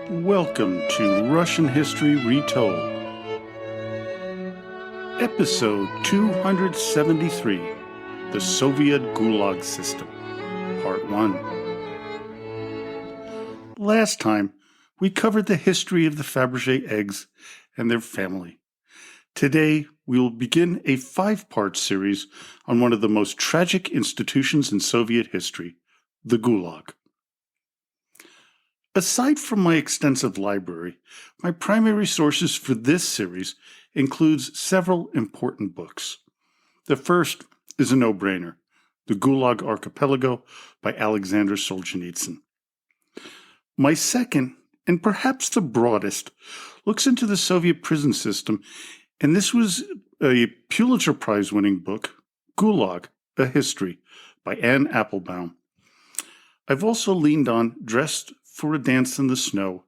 Welcome to Russian History Retold, Episode 273, The Soviet Gulag System, Part 1. Last time, we covered the history of the Fabergé eggs and their family. Today, we will begin a 5-part series on one of the most tragic institutions in Soviet history, the Gulag. Aside from my extensive library, my primary sources for this series includes several important books. The first is a no-brainer, The Gulag Archipelago by Alexander Solzhenitsyn. My second, and perhaps the broadest, looks into the Soviet prison system, and this was a Pulitzer Prize-winning book, Gulag, A History, by Anne Applebaum. I've also leaned on Dressed for a Dance in the Snow,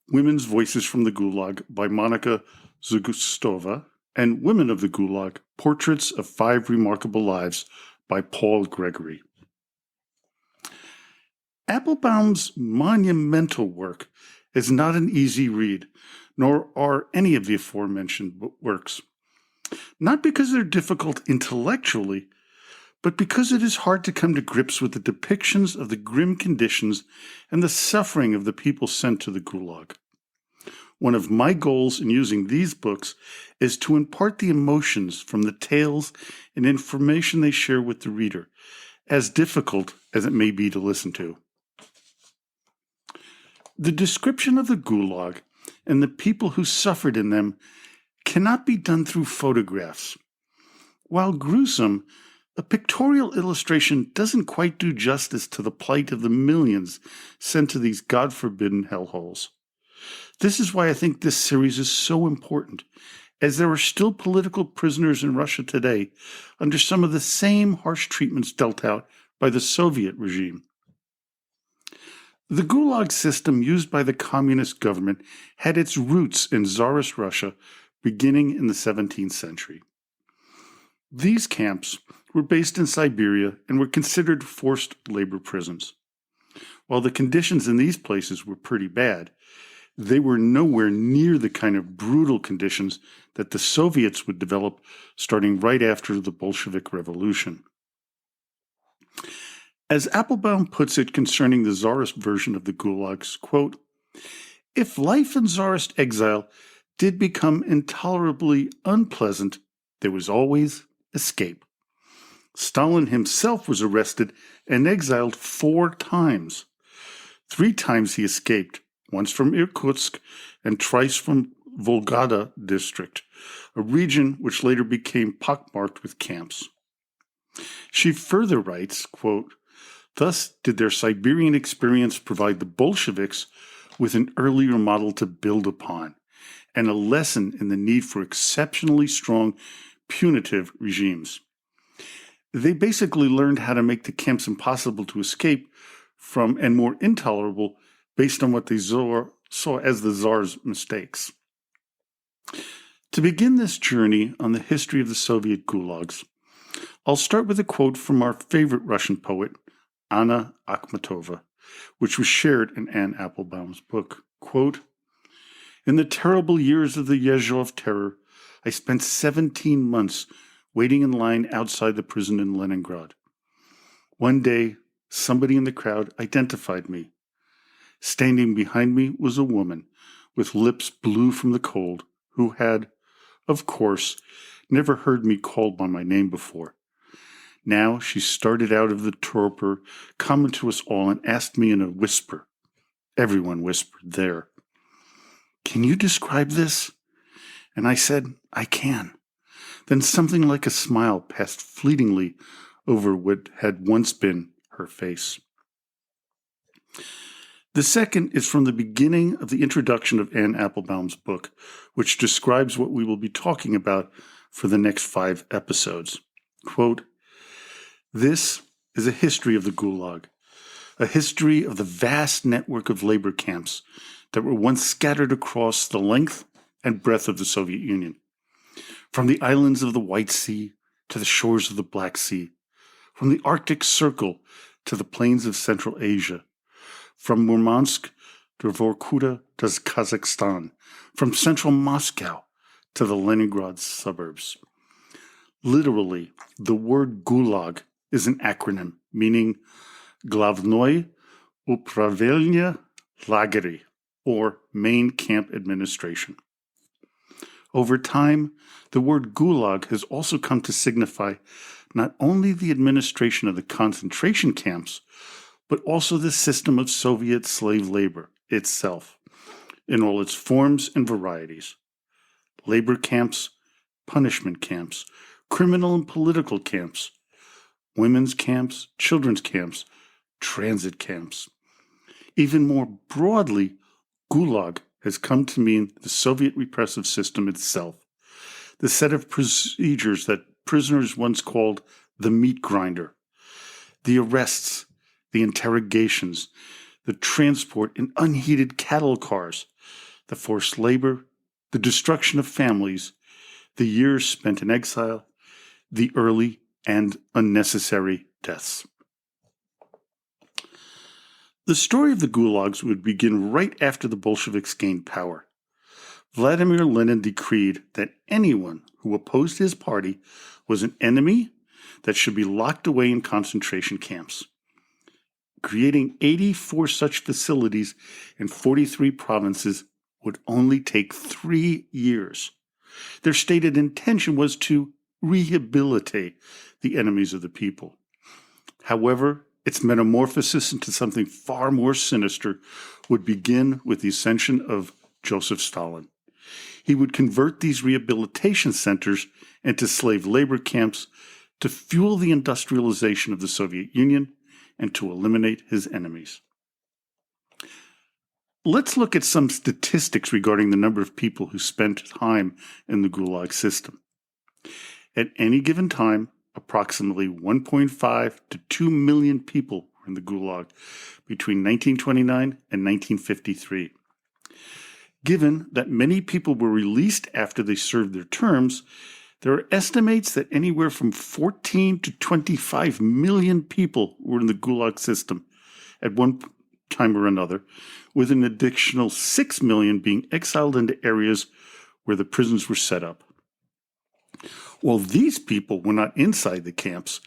Women's Voices from the Gulag by Monica Zagustova, and Women of the Gulag, Portraits of 5 Remarkable Lives by Paul Gregory. Applebaum's monumental work is not an easy read, nor are any of the aforementioned works. Not because they're difficult intellectually, but because it is hard to come to grips with the depictions of the grim conditions and the suffering of the people sent to the Gulag. One of my goals in using these books is to impart the emotions from the tales and information they share with the reader, as difficult as it may be to listen to. The description of the Gulag and the people who suffered in them cannot be done through photographs. While gruesome, a pictorial illustration doesn't quite do justice to the plight of the millions sent to these God-forbidden hellholes. This is why I think this series is so important, as there are still political prisoners in Russia today under some of the same harsh treatments dealt out by the Soviet regime. The Gulag system used by the communist government had its roots in Tsarist Russia beginning in the 17th century. These camps were based in Siberia and were considered forced labor prisons. While the conditions in these places were pretty bad, they were nowhere near the kind of brutal conditions that the Soviets would develop starting right after the Bolshevik Revolution. As Applebaum puts it concerning the Tsarist version of the Gulags, quote, "If life in Tsarist exile did become intolerably unpleasant, there was always escape. Stalin himself was arrested and exiled 4 times. 3 times he escaped, once from Irkutsk and twice from Volgograd district, a region which later became pockmarked with camps." She further writes, quote, "Thus did their Siberian experience provide the Bolsheviks with an earlier model to build upon, and a lesson in the need for exceptionally strong punitive regimes. They basically learned how to make the camps impossible to escape from and more intolerable based on what they saw as the Tsar's mistakes." To begin this journey on the history of the Soviet gulags, I'll start with a quote from our favorite Russian poet, Anna Akhmatova, which was shared in Anne Applebaum's book. Quote, "In the terrible years of the Yezhov terror, I spent 17 months waiting in line outside the prison in Leningrad. One day, somebody in the crowd identified me. Standing behind me was a woman with lips blue from the cold who had, of course, never heard me called by my name before. Now she started out of the torpor common to us all and asked me in a whisper. Everyone whispered there. 'Can you describe this?' And I said, 'I can.' Then something like a smile passed fleetingly over what had once been her face." The second is from the beginning of the introduction of Anne Applebaum's book, which describes what we will be talking about for the next 5 episodes. Quote, "This is a history of the Gulag, a history of the vast network of labor camps that were once scattered across the length and breadth of the Soviet Union. From the islands of the White Sea to the shores of the Black Sea, from the Arctic Circle to the plains of Central Asia, from Murmansk to Vorkuta to Kazakhstan, from central Moscow to the Leningrad suburbs. Literally, the word Gulag is an acronym meaning Glavnoy Upravlение Lagery, or Main Camp Administration. Over time, the word Gulag has also come to signify not only the administration of the concentration camps, but also the system of Soviet slave labor itself, in all its forms and varieties. Labor camps, punishment camps, criminal and political camps, women's camps, children's camps, transit camps. Even more broadly, Gulag has come to mean the Soviet repressive system itself, the set of procedures that prisoners once called the meat grinder, the arrests, the interrogations, the transport in unheated cattle cars, the forced labor, the destruction of families, the years spent in exile, the early and unnecessary deaths. The story of the gulags would begin right after the Bolsheviks gained power. Vladimir Lenin decreed that anyone who opposed his party was an enemy that should be locked away in concentration camps. Creating 84 such facilities in 43 provinces would only take 3 years. Their stated intention was to rehabilitate the enemies of the people. However, its metamorphosis into something far more sinister would begin with the ascension of Joseph Stalin. He would convert these rehabilitation centers into slave labor camps to fuel the industrialization of the Soviet Union and to eliminate his enemies. Let's look at some statistics regarding the number of people who spent time in the Gulag system. At any given time, approximately 1.5 to 2 million people were in the Gulag between 1929 and 1953. Given that many people were released after they served their terms, there are estimates that anywhere from 14 to 25 million people were in the Gulag system at one time or another, with an additional 6 million being exiled into areas where the prisons were set up. While these people were not inside the camps,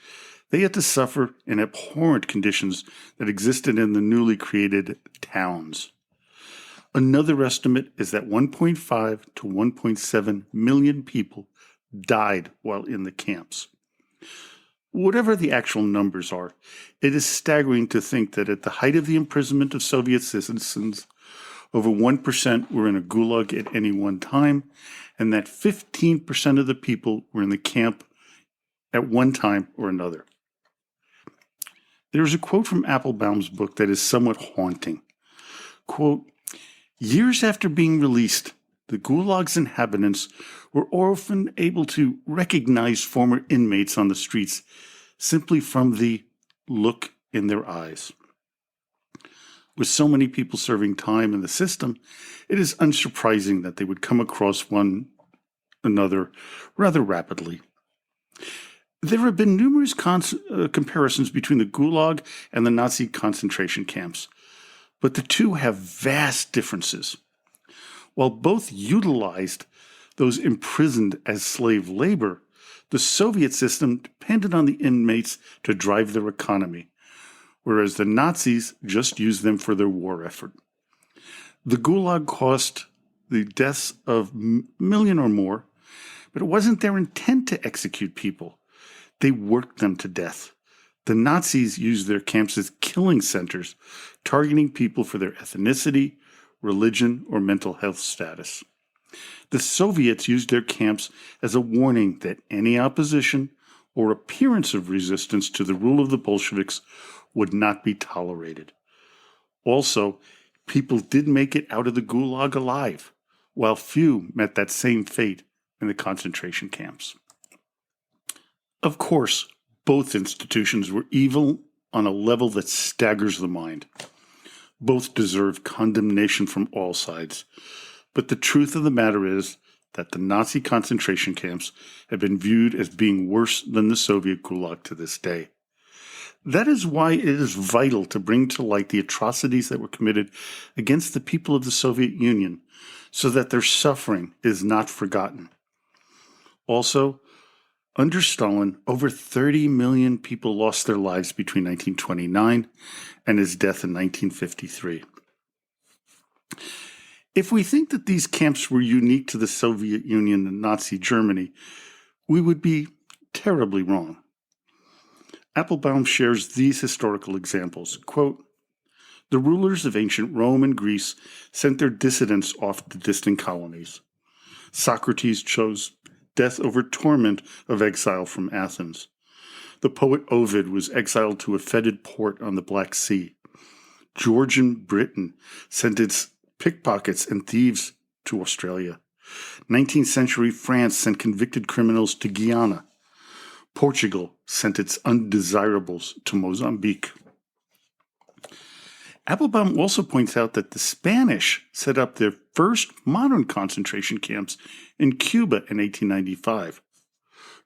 they had to suffer in abhorrent conditions that existed in the newly created towns. Another estimate is that 1.5 to 1.7 million people died while in the camps. Whatever the actual numbers are, it is staggering to think that at the height of the imprisonment of Soviet citizens, over 1% were in a gulag at any one time, and that 15% of the people were in the camp at one time or another. There is a quote from Applebaum's book that is somewhat haunting. Quote, "Years after being released, the Gulag's inhabitants were often able to recognize former inmates on the streets simply from the look in their eyes. With so many people serving time in the system, it is unsurprising that they would come across one another rather rapidly. There have been numerous comparisons between the Gulag and the Nazi concentration camps, but the two have vast differences. While both utilized those imprisoned as slave labor, the Soviet system depended on the inmates to drive their economy, whereas the Nazis just used them for their war effort. The Gulag caused the deaths of a million or more, but it wasn't their intent to execute people. They worked them to death. The Nazis used their camps as killing centers, targeting people for their ethnicity, religion, or mental health status. The Soviets used their camps as a warning that any opposition or appearance of resistance to the rule of the Bolsheviks would not be tolerated. Also, people did make it out of the Gulag alive, while few met that same fate in the concentration camps. Of course, both institutions were evil on a level that staggers the mind. Both deserve condemnation from all sides. But the truth of the matter is that the Nazi concentration camps have been viewed as being worse than the Soviet Gulag to this day. That is why it is vital to bring to light the atrocities that were committed against the people of the Soviet Union so that their suffering is not forgotten. Also, under Stalin, over 30 million people lost their lives between 1929 and his death in 1953. If we think that these camps were unique to the Soviet Union and Nazi Germany, we would be terribly wrong. Applebaum shares these historical examples. Quote, "The rulers of ancient Rome and Greece sent their dissidents off to distant colonies. Socrates chose death over torment of exile from Athens. The poet Ovid was exiled to a fetid port on the Black Sea. Georgian Britain sent its pickpockets and thieves to Australia. 19th century France sent convicted criminals to Guyana. Portugal sent its undesirables to Mozambique." Applebaum also points out that the Spanish set up their first modern concentration camps in Cuba in 1895.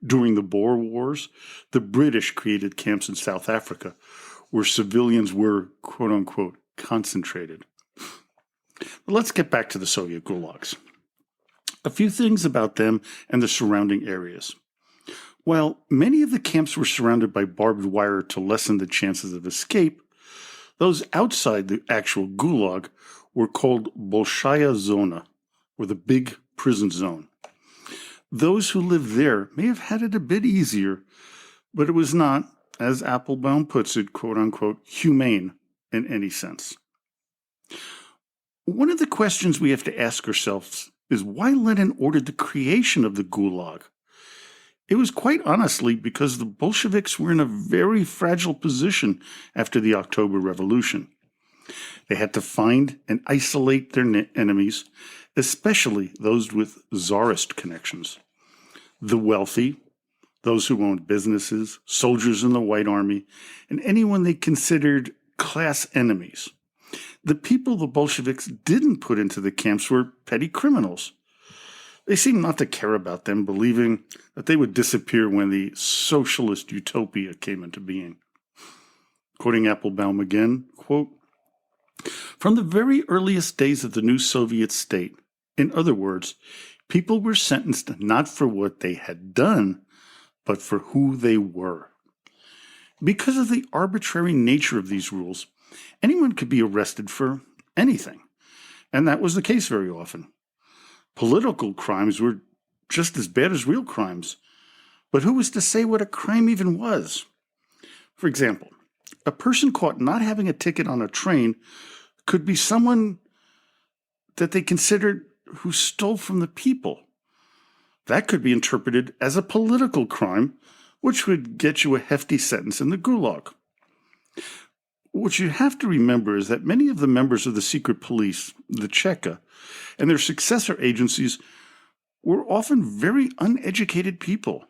During the Boer Wars, the British created camps in South Africa where civilians were, quote unquote, concentrated. But let's get back to the Soviet gulags. A few things about them and the surrounding areas. While many of the camps were surrounded by barbed wire to lessen the chances of escape, those outside the actual gulag were called Bolshaya Zona, or the big prison zone. Those who lived there may have had it a bit easier, but it was not, as Applebaum puts it, quote unquote, humane in any sense. One of the questions we have to ask ourselves is why Lenin ordered the creation of the gulag. It was quite honestly because the Bolsheviks were in a very fragile position after the October Revolution. They had to find and isolate their enemies, especially those with Tsarist connections. The wealthy, those who owned businesses, soldiers in the White Army, and anyone they considered class enemies. The people the Bolsheviks didn't put into the camps were petty criminals. They seemed not to care about them, believing that they would disappear when the socialist utopia came into being. Quoting Applebaum again, quote, "From the very earliest days of the new Soviet state, in other words, people were sentenced not for what they had done, but for who they were. Because of the arbitrary nature of these rules, anyone could be arrested for anything, and that was the case very often. Political crimes were just as bad as real crimes, but who was to say what a crime even was? For example, a person caught not having a ticket on a train could be someone that they considered who stole from the people. That could be interpreted as a political crime, which would get you a hefty sentence in the gulag. What you have to remember is that many of the members of the secret police, the Cheka, and their successor agencies were often very uneducated people.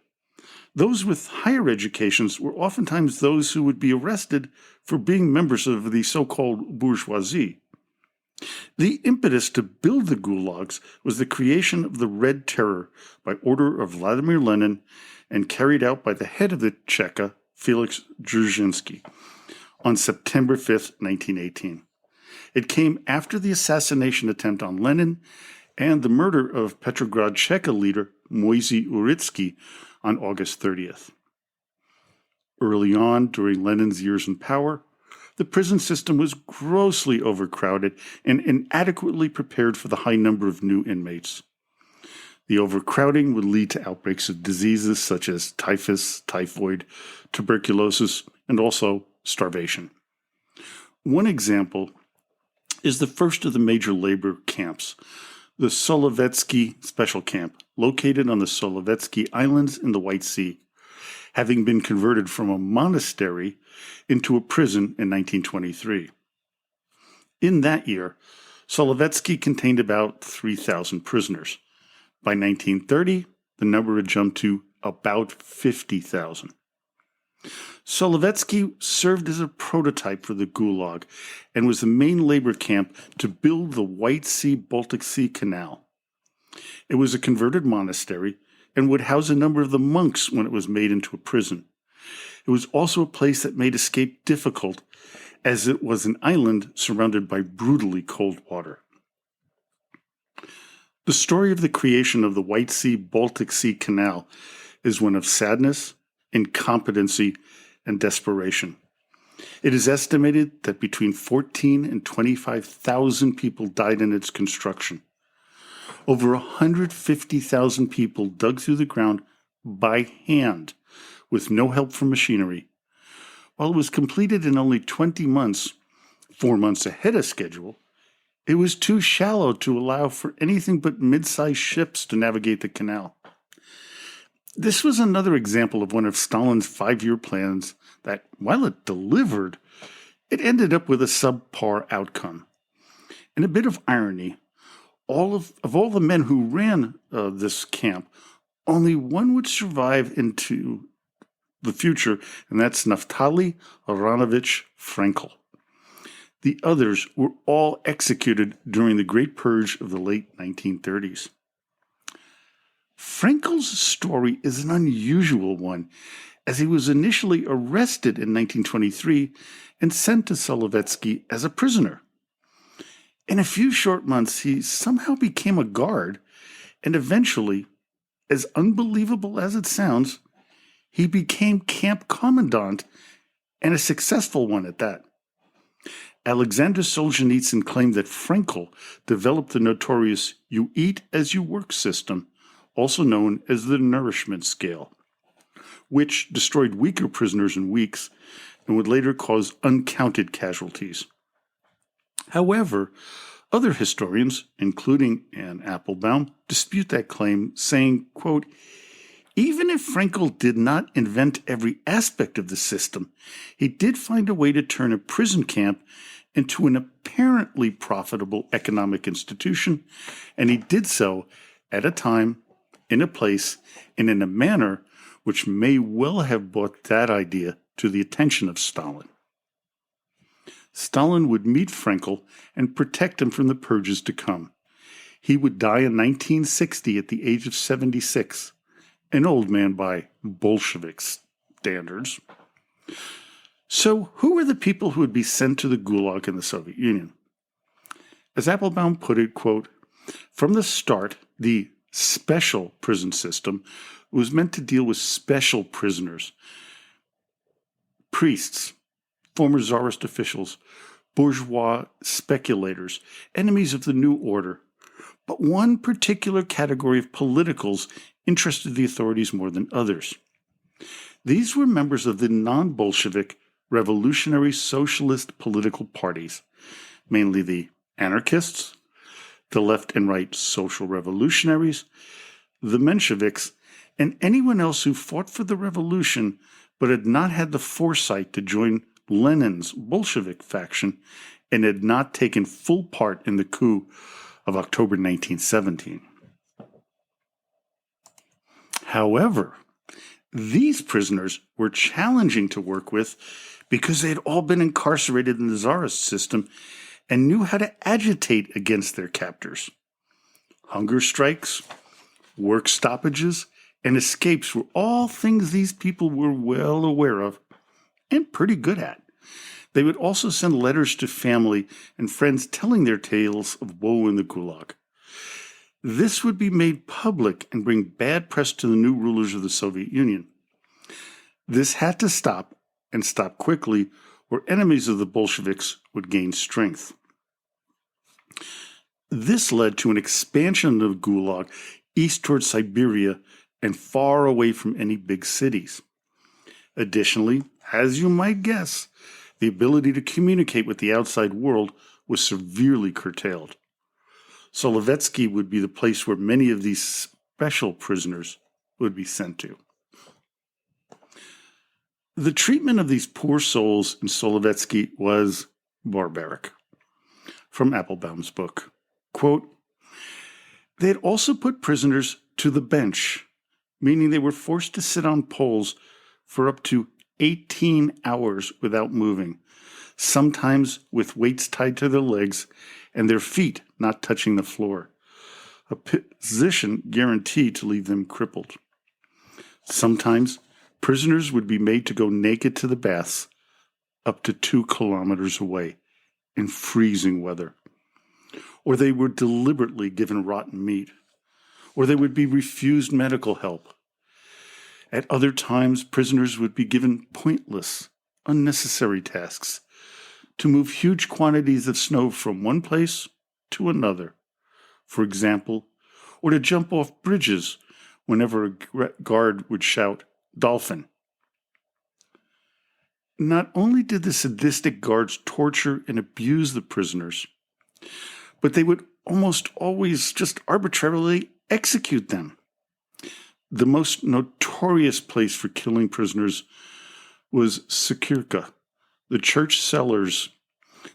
Those with higher educations were oftentimes those who would be arrested for being members of the so-called bourgeoisie. The impetus to build the gulags was the creation of the Red Terror by order of Vladimir Lenin and carried out by the head of the Cheka, Felix Dzerzhinsky, on September 5, 1918. It came after the assassination attempt on Lenin and the murder of Petrograd Cheka leader Moisey Uritsky on August 30th. Early on, during Lenin's years in power, the prison system was grossly overcrowded and inadequately prepared for the high number of new inmates. The overcrowding would lead to outbreaks of diseases such as typhus, typhoid, tuberculosis, and also starvation. One example is the first of the major labor camps, the Solovetsky Special Camp, located on the Solovetsky Islands in the White Sea, having been converted from a monastery into a prison in 1923. In that year, Solovetsky contained about 3,000 prisoners. By 1930, the number had jumped to about 50,000. Solovetsky served as a prototype for the Gulag and was the main labor camp to build the White Sea-Baltic Sea Canal. It was a converted monastery and would house a number of the monks when it was made into a prison. It was also a place that made escape difficult, as it was an island surrounded by brutally cold water. The story of the creation of the White Sea-Baltic Sea Canal is one of sadness, incompetency, and desperation. It is estimated that between 14 and 25,000 people died in its construction. Over 150,000 people dug through the ground by hand with no help from machinery. While it was completed in only 20 months, 4 months ahead of schedule, it was too shallow to allow for anything but mid-sized ships to navigate the canal. This was another example of one of Stalin's 5-year plans that, while it delivered, it ended up with a subpar outcome. And a bit of irony, of all the men who ran this camp, only one would survive into the future, and that's Naftali Aronovich Frankel. The others were all executed during the Great Purge of the late 1930s. Frankel's story is an unusual one, as he was initially arrested in 1923 and sent to Solovetsky as a prisoner. In a few short months, he somehow became a guard, and eventually, as unbelievable as it sounds, he became camp commandant, and a successful one at that. Alexander Solzhenitsyn claimed that Frankel developed the notorious "you eat as you work" system, also known as the nourishment scale, which destroyed weaker prisoners in weeks and would later cause uncounted casualties. However, other historians, including Anne Applebaum, dispute that claim, saying, quote, "Even if Frankel did not invent every aspect of the system, he did find a way to turn a prison camp into an apparently profitable economic institution, and he did so at a time, in a place, and in a manner which may well have brought that idea to the attention of Stalin." Stalin would meet Frankel and protect him from the purges to come. He would die in 1960 at the age of 76, an old man by Bolshevik standards. So, who were the people who would be sent to the Gulag in the Soviet Union? As Applebaum put it, quote, "From the start, the special prison system was meant to deal with special prisoners, priests, former Tsarist officials, bourgeois speculators, enemies of the new order. But one particular category of politicals interested the authorities more than others. These were members of the non-Bolshevik revolutionary socialist political parties, mainly the anarchists, the left and right social revolutionaries, the Mensheviks, and anyone else who fought for the revolution but had not had the foresight to join Lenin's Bolshevik faction and had not taken full part in the coup of October 1917. However, these prisoners were challenging to work with because they had all been incarcerated in the Tsarist system and knew how to agitate against their captors. Hunger strikes, work stoppages, and escapes were all things these people were well aware of and pretty good at. They would also send letters to family and friends telling their tales of woe in the Gulag. This would be made public and bring bad press to the new rulers of the Soviet Union. This had to stop, and stop quickly, or enemies of the Bolsheviks would gain strength. This led to an expansion of the Gulag east towards Siberia and far away from any big cities. Additionally, as you might guess, the ability to communicate with the outside world was severely curtailed. Solovetsky would be the place where many of these special prisoners would be sent to. The treatment of these poor souls in Solovetsky was barbaric. From Applebaum's book, quote, "They had also put prisoners to the bench, meaning they were forced to sit on poles for up to 18 hours without moving, sometimes with weights tied to their legs and their feet not touching the floor, a position guaranteed to leave them crippled. Sometimes Prisoners would be made to go naked to the baths up to 2 kilometers away in freezing weather. Or they were deliberately given rotten meat. Or they would be refused medical help. At other times, prisoners would be given pointless, unnecessary tasks to move huge quantities of snow from one place to another, for example, or to jump off bridges whenever a guard would shout, "Dolphin." Not only did the sadistic guards torture and abuse the prisoners, but they would almost always just arbitrarily execute them. The most notorious place for killing prisoners was Sekirka, the church cellars.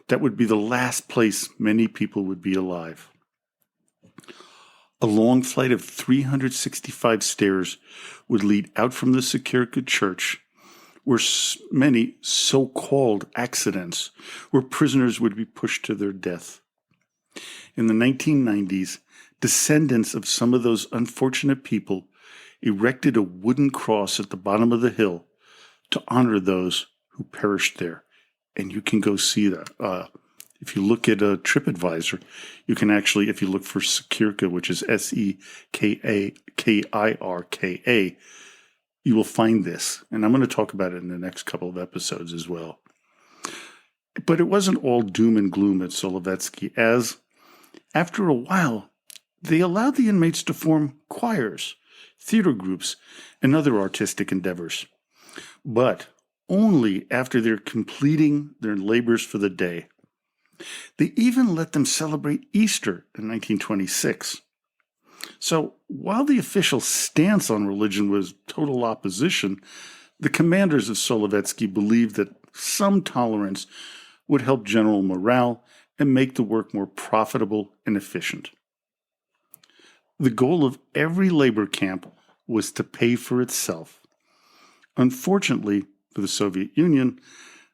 That would be the last place many people would be alive. A long flight of 365 stairs would lead out from the Sekirka church, where many so-called accidents, where prisoners would be pushed to their death. In the 1990s, descendants of some of those unfortunate people erected a wooden cross at the bottom of the hill to honor those who perished there. And you can go see that. If you look at TripAdvisor, you can actually, if you look for Sekirka, which is Sekirka, you will find this. And I'm going to talk about it in the next couple of episodes as well. But it wasn't all doom and gloom at Solovetsky, as after a while, they allowed the inmates to form choirs, theater groups, and other artistic endeavors. But only after they're completing their labors for the day. They even let them celebrate Easter in 1926. So while the official stance on religion was total opposition, the commanders of Solovetsky believed that some tolerance would help general morale and make the work more profitable and efficient. The goal of every labor camp was to pay for itself. Unfortunately for the Soviet Union,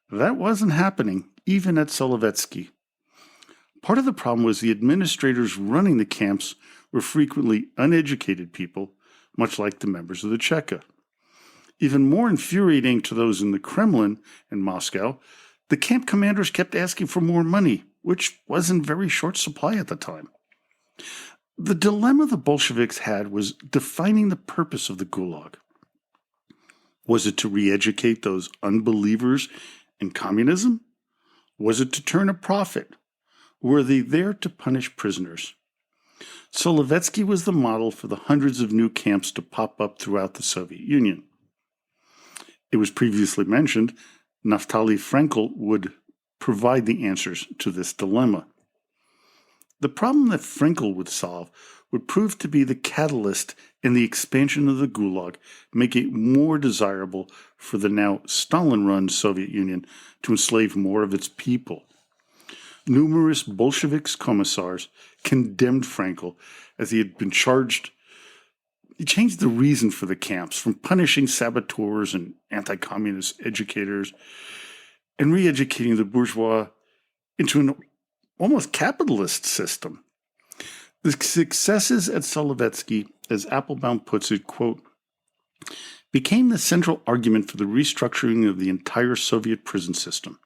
that wasn't happening even at Solovetsky. Part of the problem was the administrators running the camps were frequently uneducated people, much like the members of the Cheka. Even more infuriating to those in the Kremlin and Moscow, the camp commanders kept asking for more money, which was in very short supply at the time. The dilemma the Bolsheviks had was defining the purpose of the Gulag. Was it to re-educate those unbelievers in communism? Was it to turn a profit? Were they there to punish prisoners? Solovetsky was the model for the hundreds of new camps to pop up throughout the Soviet Union. It was previously mentioned, Naftali Frenkel would provide the answers to this dilemma. The problem that Frenkel would solve would prove to be the catalyst in the expansion of the Gulag, making it more desirable for the now Stalin-run Soviet Union to enslave more of its people. Numerous Bolshevik commissars condemned Frenkel as he had been charged. He changed the reason for the camps from punishing saboteurs and anti-communist educators and re-educating the bourgeois into an almost capitalist system. The successes at Solovetsky, as Applebaum puts it, quote, became the central argument for the restructuring of the entire Soviet prison system.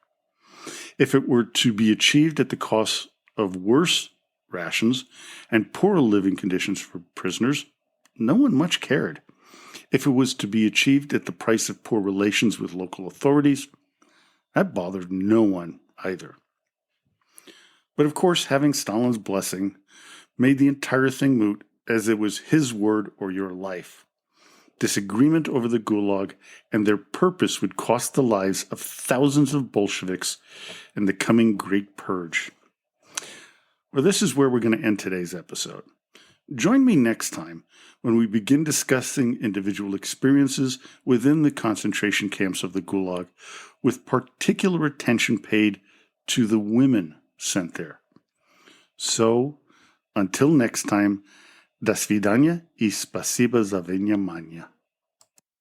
If it were to be achieved at the cost of worse rations and poorer living conditions for prisoners, no one much cared. If it was to be achieved at the price of poor relations with local authorities, that bothered no one either. But of course, having Stalin's blessing made the entire thing moot, as it was his word or your life. Disagreement over the Gulag and their purpose would cost the lives of thousands of Bolsheviks in the coming Great Purge. Well, this is where we're going to end today's episode. Join me next time when we begin discussing individual experiences within the concentration camps of the Gulag, with particular attention paid to the women sent there. So, until next time, до свидания и спасибо за внимание.